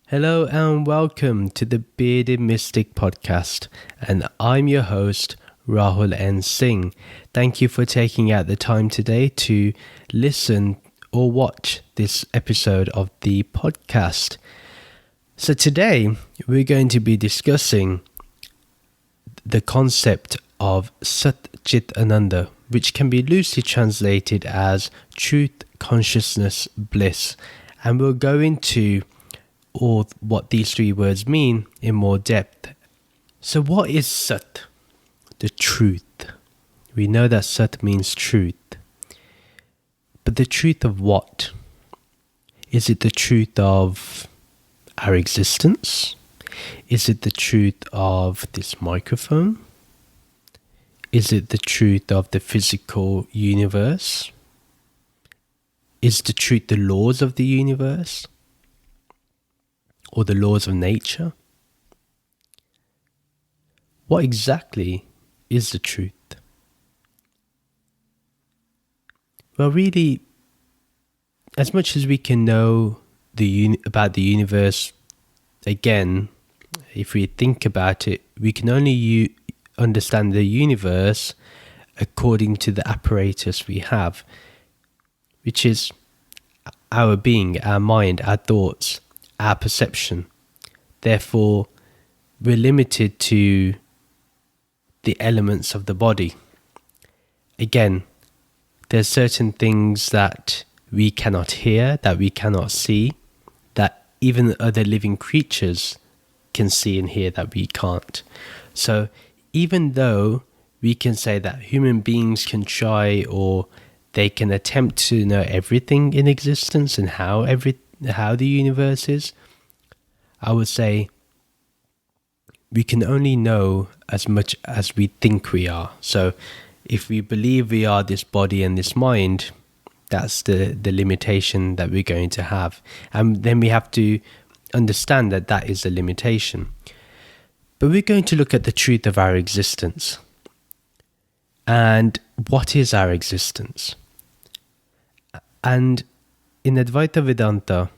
Hello and welcome to the Bearded Mystic podcast, and I'm your host, Rahul N. Singh. Thank you for taking out the time today to listen or watch this episode of the podcast. So today we're going to be discussing the concept of Sat Chit Ananda, which can be loosely translated as truth, consciousness, bliss, and we'll go into or what these three words mean in more depth. So what is Sat? The truth. We know that Sat means truth. But the truth of what? Is it the truth of our existence? Is it the truth of this microphone? Is it the truth of the physical universe? Is the truth the laws of the universe? Or the laws of nature? What exactly is the truth? Well, really, as much as we can know about the universe, again, if we think about it, we can only understand the universe according to the apparatus we have, which is our being, our mind, our thoughts, our perception. Therefore, we're limited to the elements of the body. Again, there's certain things that we cannot hear, that we cannot see, that even other living creatures can see and hear that we can't. So even though we can say that human beings can try or they can attempt to know everything in existence and how the universe is, I would say we can only know as much as we think we are. So if we believe we are this body and this mind, that's the limitation that we're going to have. And then we have to understand that that is a limitation. But we're going to look at the truth of our existence. And what is our existence? And in Advaita Vedanta,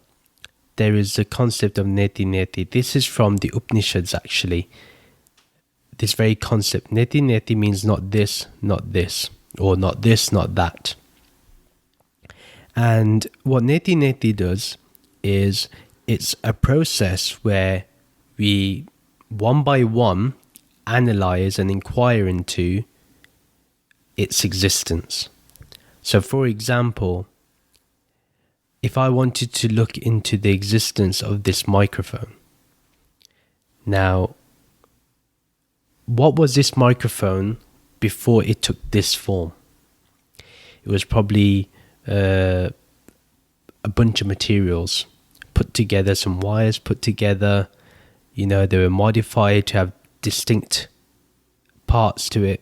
there is a concept of neti neti. This is from the Upanishads, actually. This very concept, neti neti, means not this, or not this, not that. And what neti neti does is it's a process where we, one by one, analyze and inquire into its existence. So, for example, if I wanted to look into the existence of this microphone, now, what was this microphone before it took this form? It was probably a bunch of materials put together, some wires put together, they were modified to have distinct parts to it.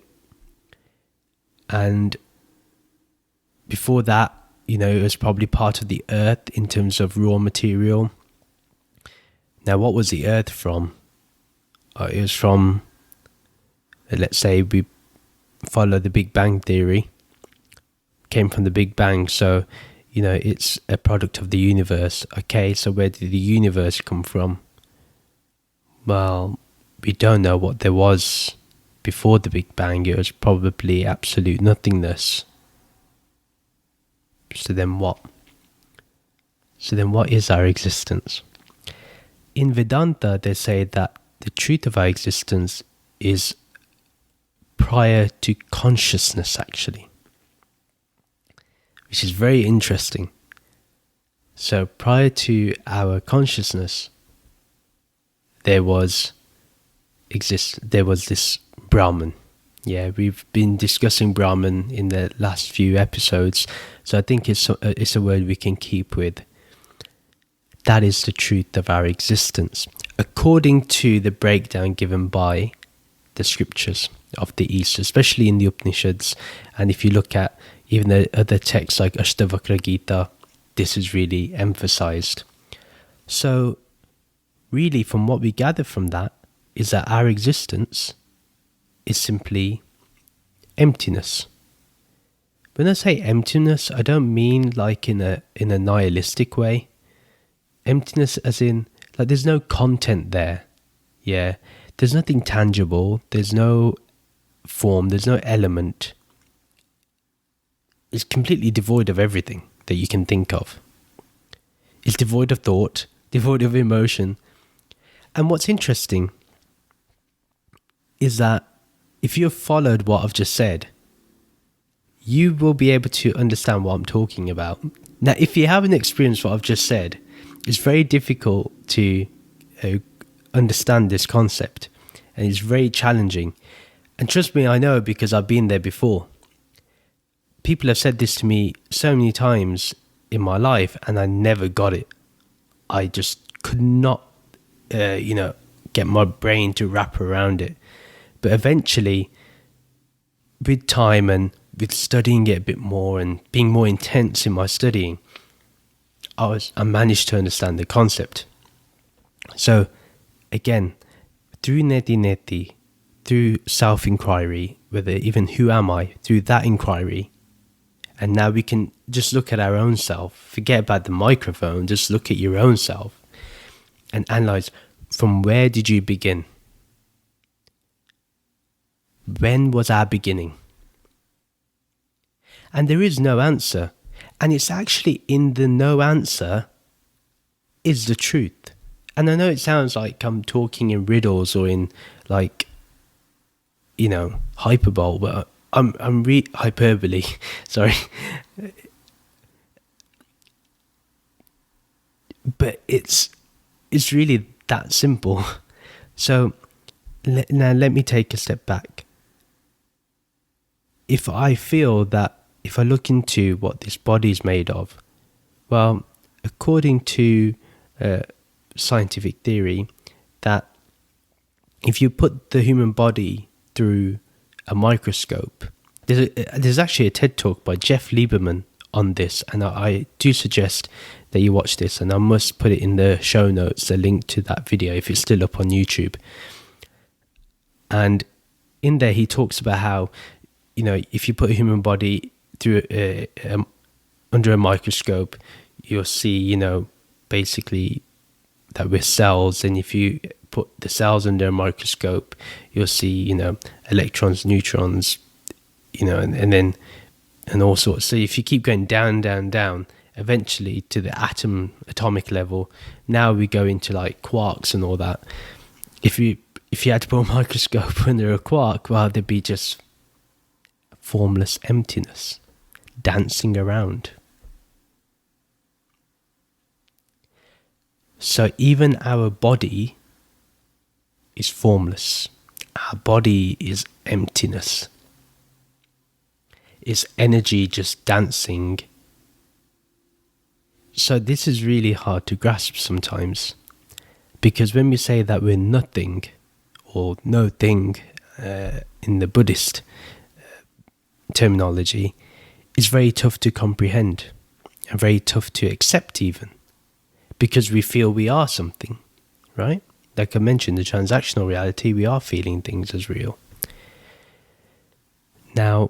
And before that, it was probably part of the earth in terms of raw material. Now, what was the earth from? It was from, let's say we follow the Big Bang theory, came from the Big Bang, so, it's a product of the universe. Okay, so where did the universe come from? Well, we don't know what there was before the Big Bang. It was probably absolute nothingness. So then what? So then what is our existence? In Vedanta, they say that the truth of our existence is prior to consciousness, actually, which is very interesting. So prior to our consciousness, there was this Brahman. Yeah, we've been discussing Brahman in the last few episodes, so I think it's a word we can keep with. That is the truth of our existence, according to the breakdown given by the scriptures of the East, especially in the Upanishads. And if you look at even the other texts like Ashtavakra Gita, this is really emphasized. So really, from what we gather from that, is that our existence is simply emptiness. When I say emptiness, I don't mean like in a nihilistic way. Emptiness as in Like there's no content there. Yeah. There's nothing tangible. There's no form. There's no element. It's completely devoid of everything that you can think of. It's devoid of thought, devoid of emotion. And what's interesting is that if you've followed what I've just said, you will be able to understand what I'm talking about. Now, if you haven't experienced what I've just said, it's very difficult to understand this concept, and it's very challenging. And trust me, I know, because I've been there before. People have said this to me so many times in my life, and I never got it. I just could not, get my brain to wrap around it. But eventually, with time and with studying it a bit more and being more intense in my studying, I managed to understand the concept. So, again, through neti, through self-inquiry, whether even who am I, through that inquiry, and now we can just look at our own self, forget about the microphone, just look at your own self and analyze, from where did you begin? When was our beginning? And there is no answer. And it's actually in the no answer is the truth. And I know it sounds like I'm talking in riddles or in hyperbole, but I'm hyperbole, sorry. But it's really that simple. So now let me take a step back. If I feel that, if I look into what this body is made of, well, according to scientific theory, that if you put the human body through a microscope, there's actually a TED talk by Jeff Lieberman on this, and I do suggest that you watch this, and I must put it in the show notes, the link to that video if it's still up on YouTube. And in there he talks about how, if you put a human body through under a microscope, you'll see, basically that we're cells, and if you put the cells under a microscope, you'll see, electrons, neutrons, and then all sorts. So if you keep going down, eventually to the atomic level, now we go into like quarks and all that. If you had to put a microscope under a quark, well, there'd be just formless emptiness dancing around. So even our body is formless. Our body is emptiness. It's energy just dancing. So this is really hard to grasp sometimes, because when we say that we're nothing or no thing in the Buddhist terminology, it's very tough to comprehend and very tough to accept even, because we feel we are something, right? Like I mentioned, the transactional reality, we are feeling things as real. Now,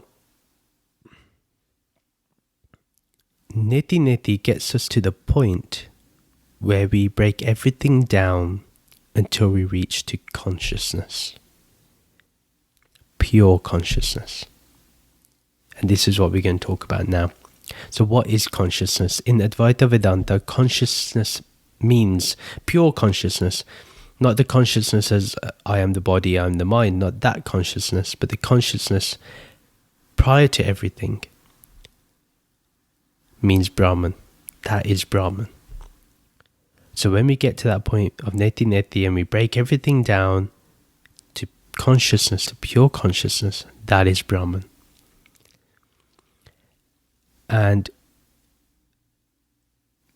neti gets us to the point where we break everything down until we reach to consciousness. Pure consciousness. And this is what we're going to talk about now. So what is consciousness? In Advaita Vedanta, consciousness means pure consciousness. Not the consciousness as I am the body, I am the mind, not that consciousness, but the consciousness prior to everything means Brahman. That is Brahman. So when we get to that point of neti and we break everything down to consciousness, to pure consciousness, that is Brahman. And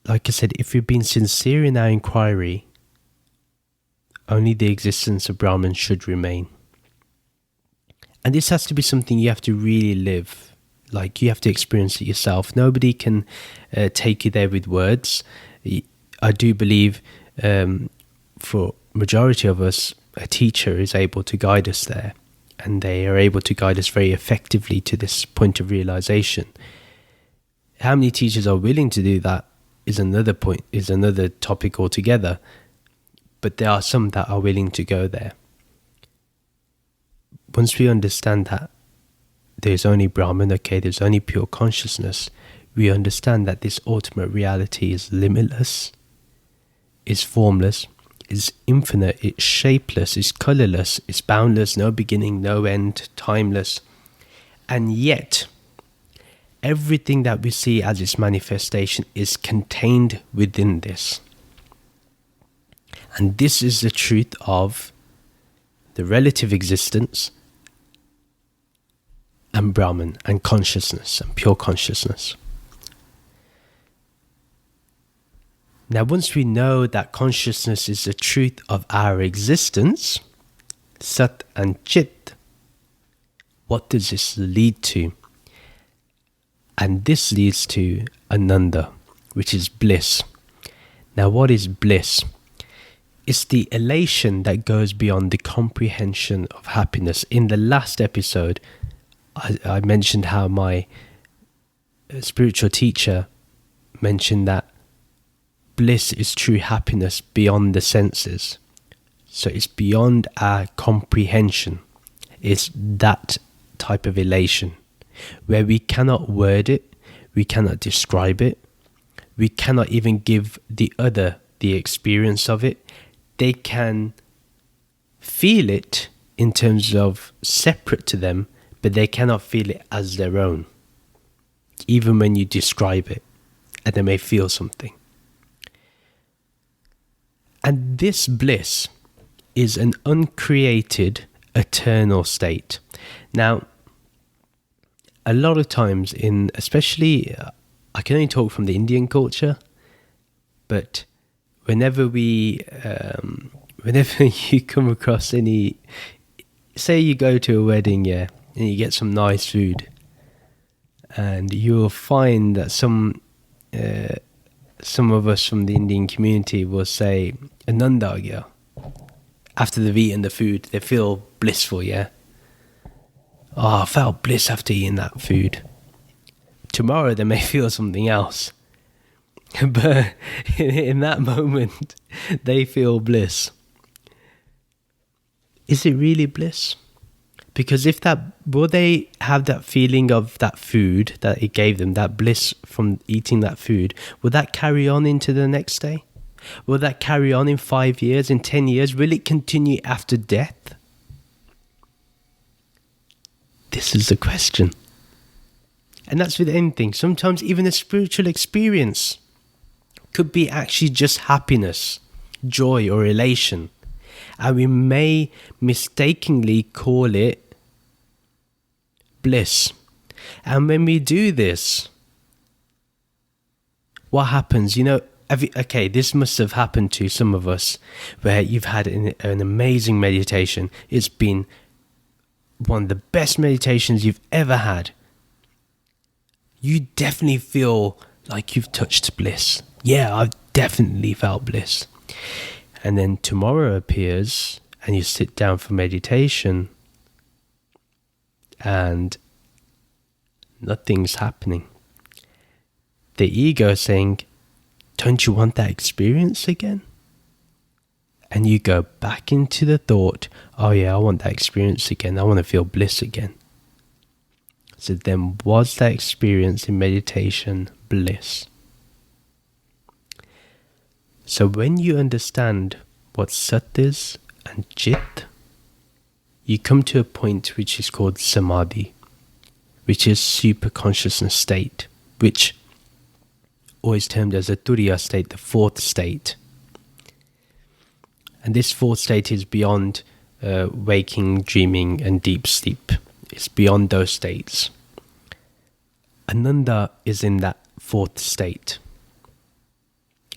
like I said, if we've been sincere in our inquiry, only the existence of Brahman should remain. And this has to be something you have to really live. Like, you have to experience it yourself. Nobody can take you there with words. I do believe for majority of us, a teacher is able to guide us there, and they are able to guide us very effectively to this point of realization. How many teachers are willing to do that is another point, is another topic altogether. but there are some that are willing to go there. Once we understand that there's only Brahman, okay, there's only pure consciousness, we understand that this ultimate reality is limitless, is formless, is infinite, it's shapeless, it's colorless, it's boundless, no beginning, no end, timeless. And yet, everything that we see as its manifestation is contained within this. And this is the truth of the relative existence and Brahman and consciousness and pure consciousness. Now, once we know that consciousness is the truth of our existence, Sat and Chit, what does this lead to? And this leads to Ananda, which is bliss. Now, what is bliss? It's the elation that goes beyond the comprehension of happiness. In the last episode, I mentioned how my spiritual teacher mentioned that bliss is true happiness beyond the senses. So it's beyond our comprehension. It's that type of elation where we cannot word it, we cannot describe it, we cannot even give the other the experience of it. They can feel it in terms of separate to them, but they cannot feel it as their own, even when you describe it, and they may feel something. And this bliss is an uncreated, eternal state. Now, a lot of times especially, I can only talk from the Indian culture, but whenever you come across say you go to a wedding, yeah, and you get some nice food, and you'll find that some of us from the Indian community will say, Ananda, yeah. After they've eaten the food, they feel blissful, yeah. Oh, I felt bliss after eating that food. Tomorrow they may feel something else. But in that moment, they feel bliss. Is it really bliss? Because will they have that feeling of that food that it gave them, that bliss from eating that food, will that carry on into the next day? Will that carry on in 5 years, in 10 years? Will it continue after death? This is the question. And that's with anything. Sometimes even a spiritual experience could be actually just happiness, joy, or elation. And we may mistakenly call it bliss. And when we do this, what happens? This must have happened to some of us, where you've had an amazing meditation. It's been one of the best meditations you've ever had. You definitely feel like you've touched bliss. Yeah, I've definitely felt bliss. And then tomorrow appears and you sit down for meditation and nothing's happening. The ego is saying, don't you want that experience again? And you go back into the thought, oh yeah, I want that experience again. I want to feel bliss again. So then, was that experience in meditation bliss? So when you understand what Sat is and Chit, you come to a point which is called samadhi, which is super consciousness state, which always termed as a turiya state, the fourth state. And this fourth state is beyond waking, dreaming, and deep sleep. It's beyond those states. Ananda is in that fourth state.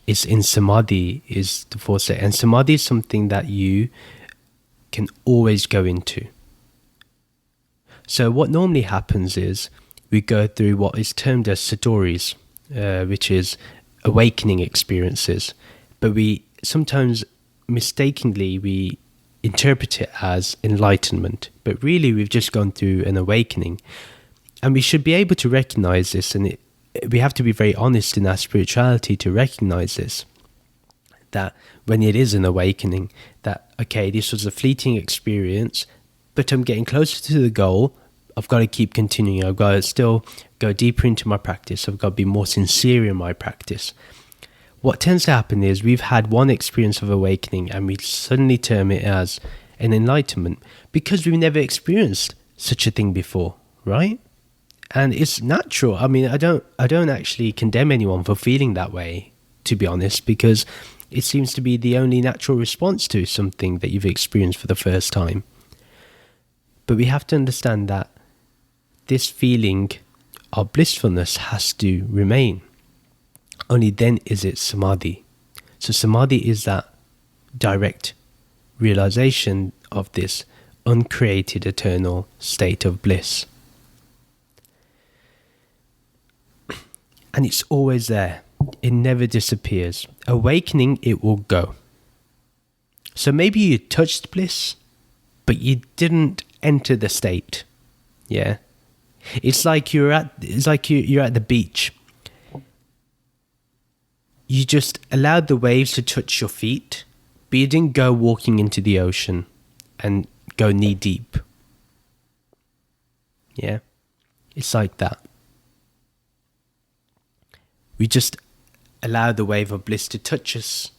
It's in samadhi, is the fourth state. And samadhi is something that you can always go into. So what normally happens is we go through what is termed as satori's, which is awakening experiences. But we sometimes mistakenly we interpret it as enlightenment, but really we've just gone through an awakening. And we should be able to recognize this, and we have to be very honest in our spirituality to recognize this, that when it is an awakening, that, okay, this was a fleeting experience, but I'm getting closer to the goal. I've got to keep continuing. I've got to still go deeper into my practice. I've got to be more sincere in my practice. What tends to happen is we've had one experience of awakening and we suddenly term it as an enlightenment because we've never experienced such a thing before, right? And it's natural. I mean, I don't actually condemn anyone for feeling that way, to be honest, because it seems to be the only natural response to something that you've experienced for the first time. But we have to understand that this feeling of blissfulness has to remain. Only then is it samadhi. So samadhi is that direct realization of this uncreated eternal state of bliss. And it's always there. It never disappears. Awakening, it will go. So maybe you touched bliss, but you didn't enter the state. Yeah. It's like you're at the beach. You just allowed the waves to touch your feet, but you didn't go walking into the ocean and go knee deep. Yeah. It's like that. We just allow the wave of bliss to touch us,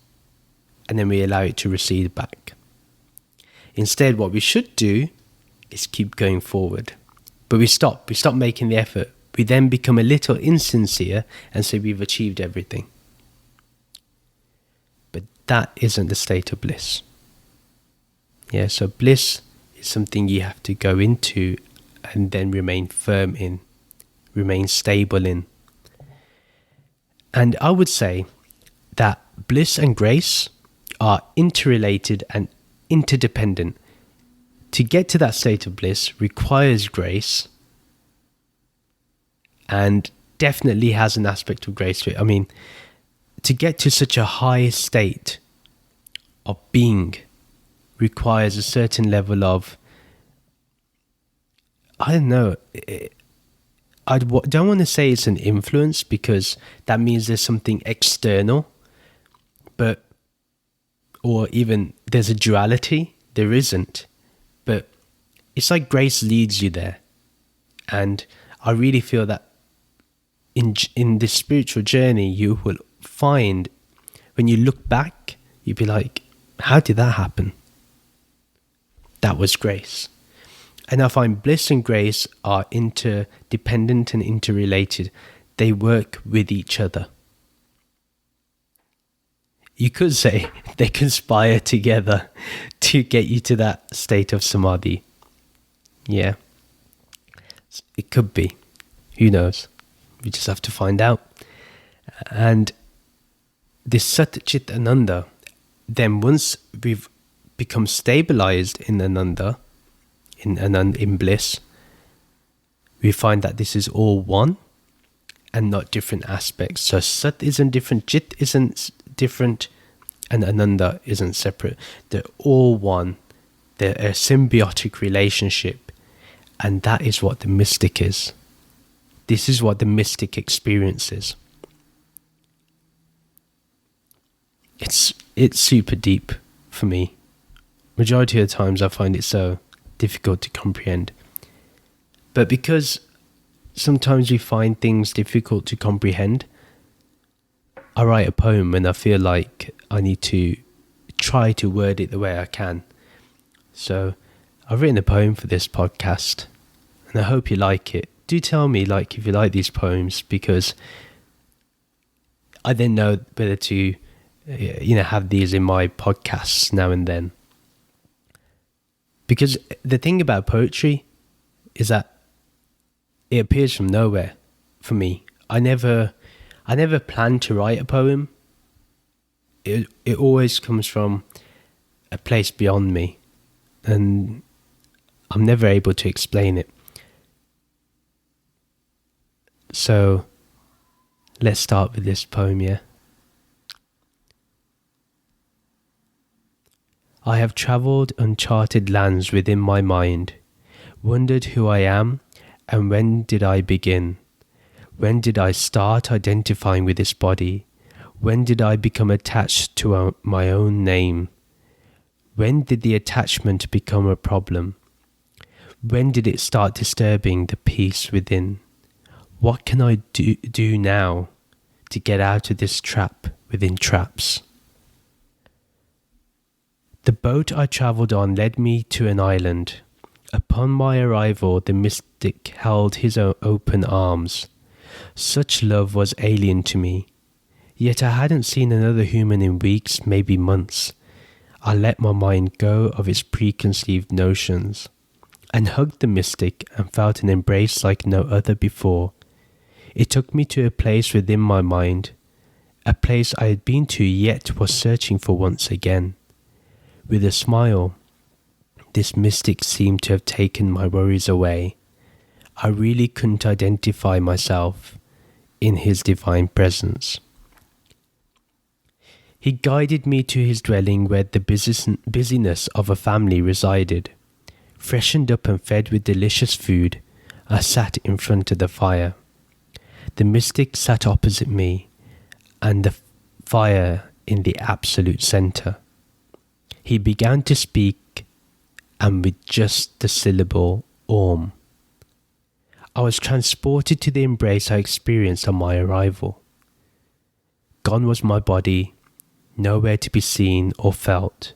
and then we allow it to recede back. Instead, what we should do is keep going forward. But we stop making the effort. We then become a little insincere and say we've achieved everything. But that isn't the state of bliss. Yeah, so bliss is something you have to go into and then remain firm in, remain stable in. And I would say that bliss and grace are interrelated and interdependent. To get to that state of bliss requires grace and definitely has an aspect of grace to it. I mean, to get to such a high state of being requires a certain level of, I don't know, I don't want to say it's an influence because that means there's something external, or even there's a duality. There isn't. But it's like grace leads you there. And I really feel that in this spiritual journey, you will find, when you look back, you'll be like, how did that happen? That was grace. And I find bliss and grace are interdependent and interrelated. They work with each other. You could say they conspire together to get you to that state of samadhi. Yeah. It could be. Who knows? We just have to find out. And this Sat Chit Ananda, then once we've become stabilized in Ananda, in bliss, we find that this is all one and not different aspects. So Sat isn't different, Chit isn't different, and Ananda isn't separate. They're all one. They're a symbiotic relationship, and that is what the mystic is. This is what the mystic experiences. It's super deep for me. Majority of the times I find it so difficult to comprehend. But because sometimes we find things difficult to comprehend, I write a poem when I feel like I need to try to word it the way I can. So I've written a poem for this podcast, and I hope you like it. Do tell me if you like these poems, because I then know whether to have these in my podcasts now and then. Because the thing about poetry is that it appears from nowhere for me. I never plan to write a poem. It always comes from a place beyond me, and I'm never able to explain it. So let's start with this poem, yeah? I have travelled uncharted lands within my mind, wondered who I am, and when did I begin? When did I start identifying with this body? When did I become attached to my own name? When did the attachment become a problem? When did it start disturbing the peace within? What can I do now to get out of this trap within traps? The boat I travelled on led me to an island. Upon my arrival, the mystic held his open arms. Such love was alien to me. Yet I hadn't seen another human in weeks, maybe months. I let my mind go of its preconceived notions and hugged the mystic and felt an embrace like no other before. It took me to a place within my mind, a place I had been to yet was searching for once again. With a smile, this mystic seemed to have taken my worries away. I really couldn't identify myself in his divine presence. He guided me to his dwelling where the busyness of a family resided. Freshened up and fed with delicious food, I sat in front of the fire. The mystic sat opposite me, and the fire in the absolute center. He began to speak, and with just the syllable Om, I was transported to the embrace I experienced on my arrival. Gone was my body, nowhere to be seen or felt.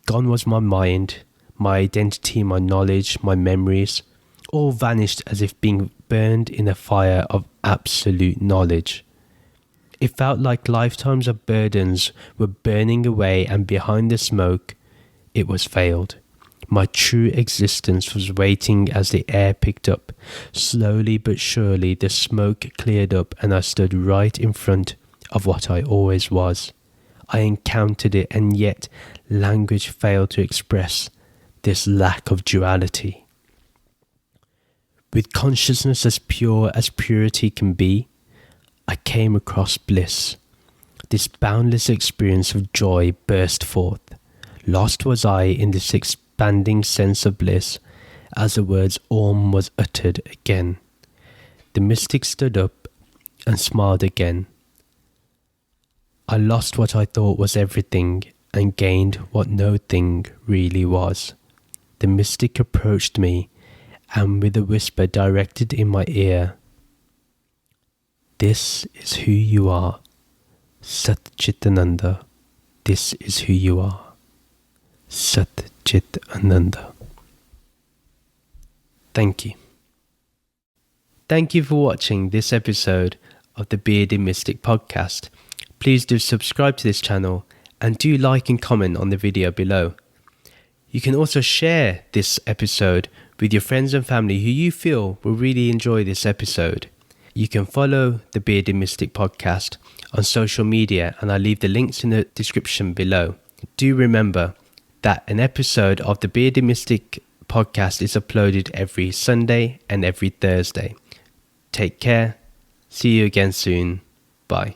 Gone was my mind, my identity, my knowledge, my memories, all vanished as if being burned in a fire of absolute knowledge. It felt like lifetimes of burdens were burning away, and behind the smoke, it was veiled. My true existence was waiting as the air picked up. Slowly but surely, the smoke cleared up, and I stood right in front of what I always was. I encountered it, and yet language failed to express this lack of duality. With consciousness as pure as purity can be, I came across bliss. This boundless experience of joy burst forth. Lost was I in this expanding sense of bliss as the words Om was uttered again. The mystic stood up and smiled again. I lost what I thought was everything and gained what no thing really was. The mystic approached me and with a whisper directed in my ear, "This is who you are, Sat Chit Ananda. This is who you are, Sat Chit Ananda." Thank you. Thank you for watching this episode of the Bearded Mystic podcast. Please do subscribe to this channel and do like and comment on the video below. You can also share this episode with your friends and family who you feel will really enjoy this episode. You can follow the Bearded Mystic podcast on social media, and I'll leave the links in the description below. Do remember that an episode of the Bearded Mystic podcast is uploaded every Sunday and every Thursday. Take care. See you again soon. Bye.